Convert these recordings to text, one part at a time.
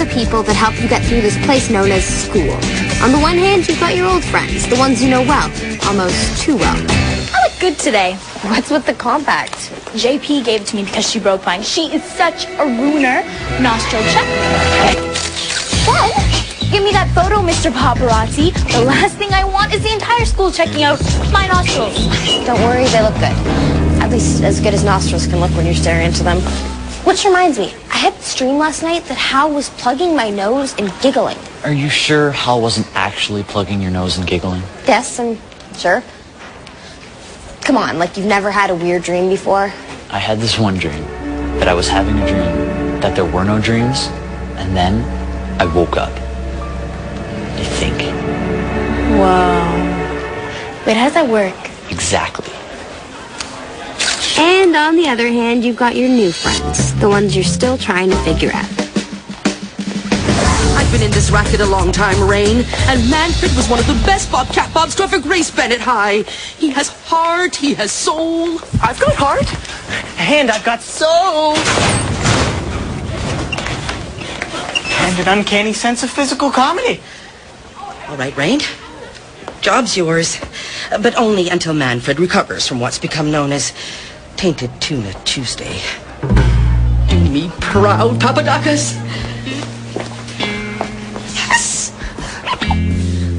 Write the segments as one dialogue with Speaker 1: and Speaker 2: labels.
Speaker 1: the people that help you get through this place known as school. On the one hand, you've got your old friends, the ones you know well, almost too well.
Speaker 2: I look good today.
Speaker 1: What's with the compact?
Speaker 2: JP gave it to me because she broke mine. She is such a ruiner. Nostril check. Then, give me that photo, Mr. Paparazzi. The last thing I want is the entire school checking out my nostrils.
Speaker 1: Don't worry, they look good. At least as good as nostrils can look when you're staring into them. Which reminds me, I had this dream last night that Hal was plugging my nose and giggling.
Speaker 3: Are you sure Hal wasn't actually plugging your nose and giggling?
Speaker 1: Yes, I'm sure. Come on, like you've never had a weird dream before?
Speaker 3: I had this one dream, that I was having a dream, that there were no dreams, and then I woke up. I think.
Speaker 2: Whoa. Wait, how does that work?
Speaker 3: Exactly.
Speaker 1: And on the other hand, you've got your new friends, the ones you're still trying to figure out.
Speaker 4: I've been in this racket a long time, Rain, and Manfred was one of the best bobcat bobs to ever grace Bennett High. He has heart, he has soul.
Speaker 5: I've got heart, and I've got soul. And an uncanny sense of physical comedy.
Speaker 6: All right, Rain. Job's yours. But only until Manfred recovers from what's become known as Tainted Tuna Tuesday.
Speaker 4: Do me proud, Papadakis. Yes!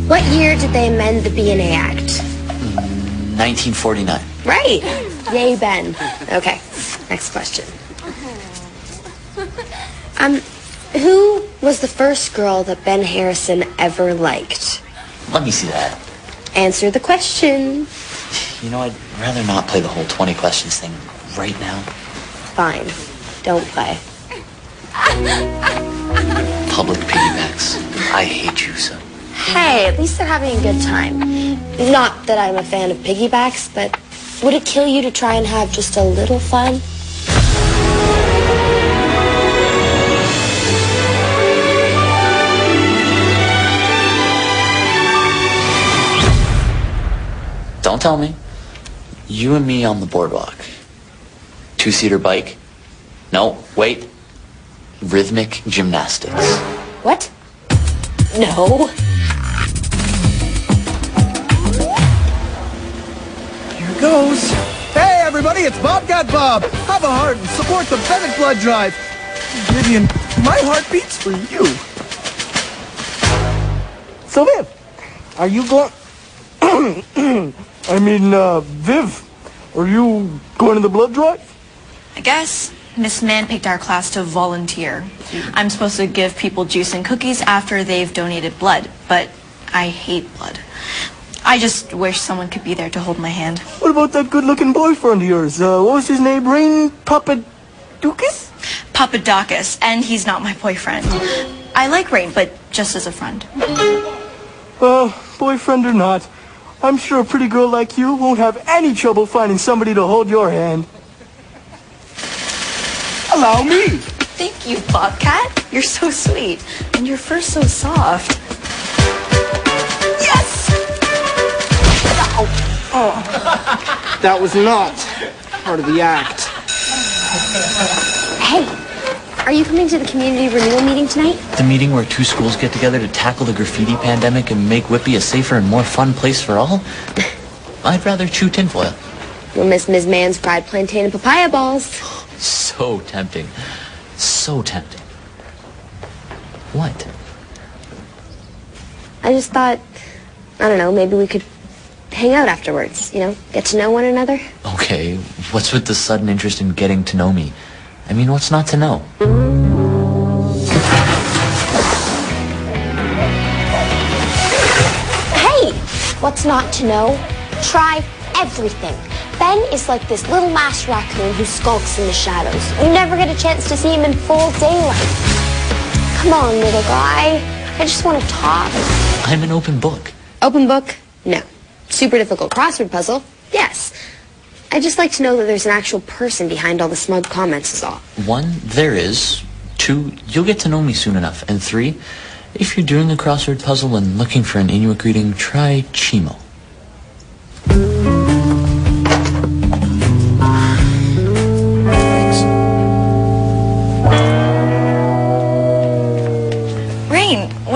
Speaker 1: What year did they amend the B&A Act?
Speaker 3: 1949.
Speaker 1: Right. Yay, Ben. Okay, next question. Who was the first girl that Ben Harrison ever liked?
Speaker 3: Let me see that.
Speaker 1: Answer the question.
Speaker 3: You know, I'd rather not play the whole 20 questions thing right now.
Speaker 1: Fine. Don't play.
Speaker 3: Public piggybacks. I hate you so.
Speaker 1: Hey, at least they're having a good time. Not that I'm a fan of piggybacks, but would it kill you to try and have just a little fun?
Speaker 3: Don't tell me. You and me on the boardwalk. Two-seater bike. No, wait. Rhythmic gymnastics.
Speaker 1: What? No.
Speaker 7: Here goes. Hey, everybody, it's Bobcat Bob. Have a heart and support the Bennett blood drive. Vivian, my heart beats for you. So, Viv, are you going... Viv, are you going to the blood drive?
Speaker 8: I guess Miss Mann picked our class to volunteer. I'm supposed to give people juice and cookies after they've donated blood, but I hate blood. I just wish someone could be there to hold my hand.
Speaker 7: What about that good-looking boyfriend of yours? What was his name? Rain Papadakis?
Speaker 8: Papadakis, and he's not my boyfriend. I like Rain, but just as a friend.
Speaker 7: Boyfriend or not, I'm sure a pretty girl like you won't have any trouble finding somebody to hold your hand. Allow me.
Speaker 8: Thank you, Bobcat. You're so sweet, and your fur's so soft.
Speaker 7: Yes! Oh. That was not part of the act.
Speaker 1: Hey, are you coming to the community renewal meeting tonight?
Speaker 3: The meeting where two schools get together to tackle the graffiti pandemic and make Whippy a safer and more fun place for all? I'd rather chew tinfoil.
Speaker 1: We'll miss Ms. Mann's fried plantain and papaya balls.
Speaker 3: So tempting. So tempting. What?
Speaker 1: I just thought, I don't know, maybe we could hang out afterwards, you know, get to know one another.
Speaker 3: Okay, what's with the sudden interest in getting to know me? I mean, what's not to know?
Speaker 1: Hey! What's not to know? Try everything. Ben is like this little masked raccoon who skulks in the shadows. You never get a chance to see him in full daylight. Come on, little guy. I just want to talk.
Speaker 3: I'm an open book.
Speaker 1: Open book? No. Super difficult crossword puzzle? Yes. I just like to know that there's an actual person behind all the smug comments is all.
Speaker 3: 1, there is. 2, you'll get to know me soon enough. And 3, if you're doing a crossword puzzle and looking for an Inuit greeting, try Chimo.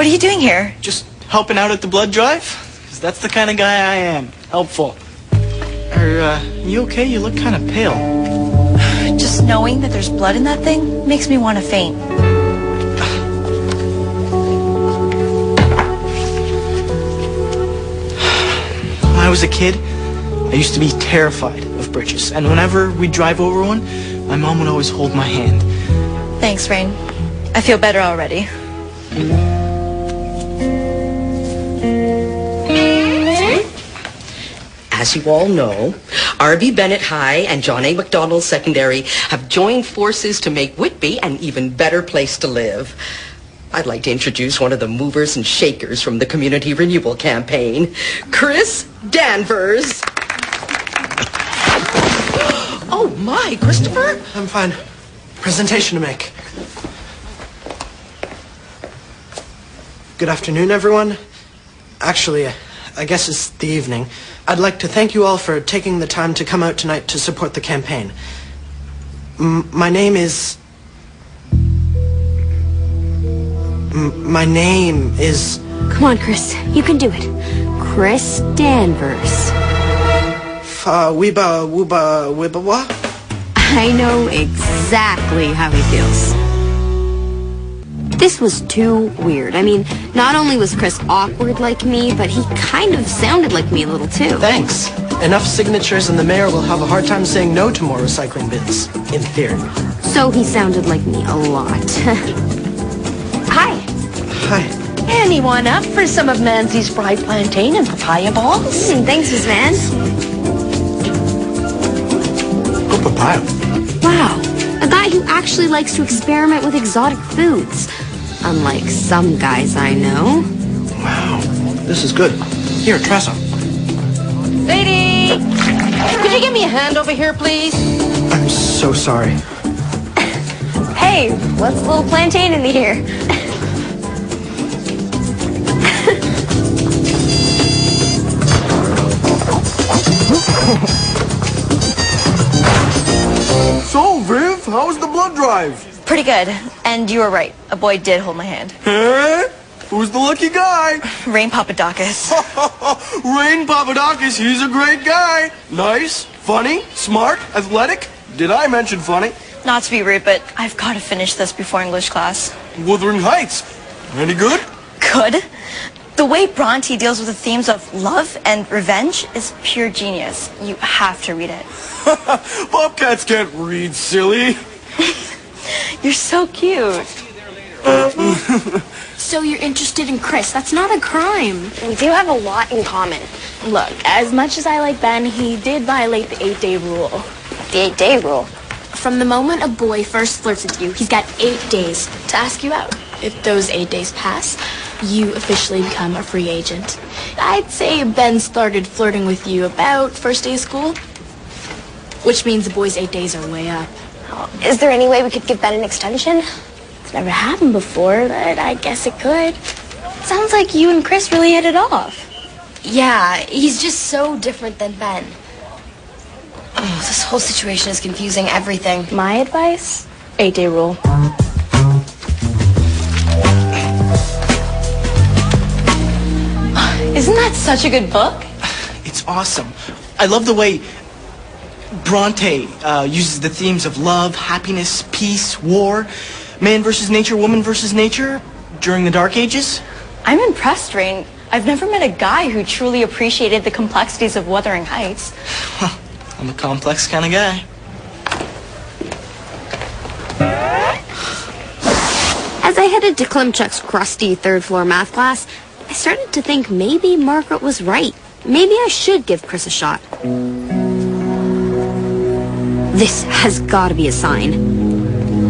Speaker 8: are you doing here?
Speaker 5: Just helping out at the blood drive? Because that's the kind of guy I am. Helpful. Are you okay? You look kind of pale.
Speaker 8: Just knowing that there's blood in that thing makes me want to faint.
Speaker 5: When I was a kid, I used to be terrified of bridges. And whenever we'd drive over one, my mom would always hold my hand.
Speaker 8: Thanks, Rain. I feel better already.
Speaker 6: As you all know, R.B. Bennett High and John A. Macdonald Secondary have joined forces to make Whitby an even better place to live. I'd like to introduce one of the movers and shakers from the Community Renewal Campaign, Chris Danvers. Oh my, Christopher?
Speaker 7: I'm fine. Presentation to make. Good afternoon, everyone. Actually, I guess it's the evening. I'd like to thank you all for taking the time to come out tonight to support the campaign. My name is...
Speaker 1: Come on, Chris. You can do it. Chris Danvers.
Speaker 7: Weeba, wooba, wibba, wah?
Speaker 1: I know exactly how he feels. This was too weird. I mean, not only was Chris awkward like me, but he kind of sounded like me a little too.
Speaker 7: Thanks. Enough signatures and the mayor will have a hard time saying no to more recycling bins, in theory.
Speaker 1: So he sounded like me a lot. Hi.
Speaker 7: Hi.
Speaker 6: Anyone up for some of Mansy's fried plantain and papaya balls?
Speaker 1: Thanks, Miss Vance.
Speaker 7: Good papaya.
Speaker 1: Wow. A guy who actually likes to experiment with exotic foods. Unlike some guys I know.
Speaker 7: Wow. This is good. Here, try some.
Speaker 6: Sadie! Could you give me a hand over here, please?
Speaker 7: I'm so sorry.
Speaker 1: Hey, what's a little plantain in the air?
Speaker 7: So, Viv, how was the blood drive?
Speaker 8: Pretty good. And you were right. A boy did hold my hand.
Speaker 7: Hey? Who's the lucky guy?
Speaker 8: Rain Papadakis.
Speaker 7: Rain Papadakis, he's a great guy. Nice, funny, smart, athletic. Did I mention funny?
Speaker 8: Not to be rude, but I've got to finish this before English class.
Speaker 7: Wuthering Heights. Any good?
Speaker 8: Good? The way Bronte deals with the themes of love and revenge is pure genius. You have to read it.
Speaker 7: Bobcats can't read, silly.
Speaker 8: You're so cute.
Speaker 2: So you're interested in Chris. That's not a crime.
Speaker 1: We do have a lot in common.
Speaker 2: Look, as much as I like Ben, he did violate the 8-day rule.
Speaker 1: The 8-day rule.
Speaker 2: From the moment a boy first flirts with you, he's got 8 days to ask you out. If those 8 days pass, you officially become a free agent. I'd say Ben started flirting with you about first day of school, which means the boy's 8 days are way up.
Speaker 1: Is there any way we could give Ben an extension?
Speaker 2: It's never happened before, but I guess it could. Sounds like you and Chris really hit it off.
Speaker 1: Yeah, he's just so different than Ben. Oh, this whole situation is confusing everything.
Speaker 2: My advice? 8-day rule.
Speaker 8: Isn't that such a good book?
Speaker 5: It's awesome. I love the way Bronte uses the themes of love, happiness, peace, war, man versus nature, woman versus nature during the Dark Ages.
Speaker 8: I'm impressed, Rain. I've never met a guy who truly appreciated the complexities of Wuthering Heights.
Speaker 5: Well, I'm a complex kind of guy.
Speaker 1: As I headed to Klimchuk's crusty third-floor math class, I started to think maybe Margaret was right. Maybe I should give Chris a shot. This has got to be a sign.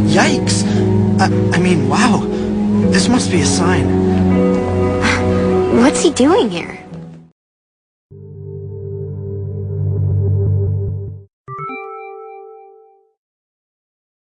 Speaker 7: Yikes. I mean, wow. This must be a sign.
Speaker 1: What's he doing here?